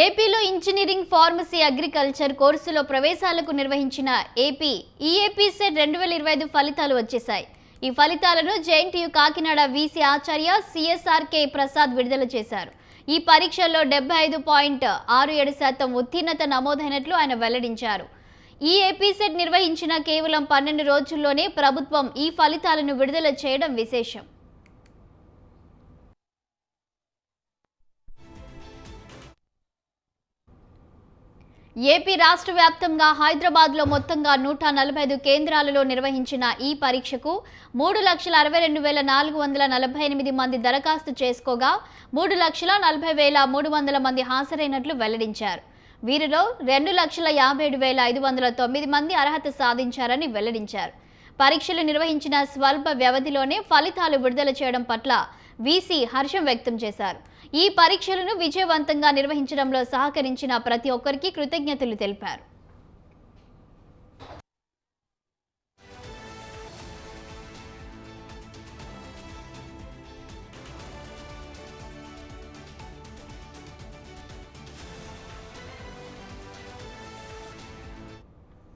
ఏపీలో engineering, pharmacy, agriculture కోర్సులో ప్రవేశాలకు నిర్వహించిన ఏపీ సెట్ 2025 ఫలితాలు వచ్చేశాయి. ఈ ఫలితాలను జేఎన్టీయూ కాకినాడ వీసీ ఆచార్య సిఎస్ఆర్కే ప్రసాద్ విడుదల చేశారు. ఈ పరీక్షల్లో 75.67% ఉత్తీర్ణత నమోదైనట్లు ఆయన వెల్లడించారు. ఈ ఏపీ సెట్ నిర్వహించిన కేవలం 12 రోజుల్లోనే ప్రభుత్వం ఈ ఫలితాలను విడుదల చేయడం విశేషం. ఏపీ రాష్ట్ర వ్యాప్తంగా హైదరాబాద్లో మొత్తంగా 145 కేంద్రాలలో నిర్వహించిన ఈ పరీక్షకు 3,62,448 మంది దరఖాస్తు చేసుకోగా 3,40,300 మంది హాజరైనట్లు వెల్లడించారు. వీరిలో 2,57,509 మంది అర్హత సాధించారని వెల్లడించారు. పరీక్షలు నిర్వహించిన స్వల్ప వ్యవధిలోనే ఫలితాలు విడుదల చేయడం పట్ల వీసీ హర్షం వ్యక్తం చేశారు. ఈ పరీక్షలను విజయవంతంగా నిర్వహించడంలో సహకరించిన ప్రతి ఒక్కరికి కృతజ్ఞతలు తెలిపారు.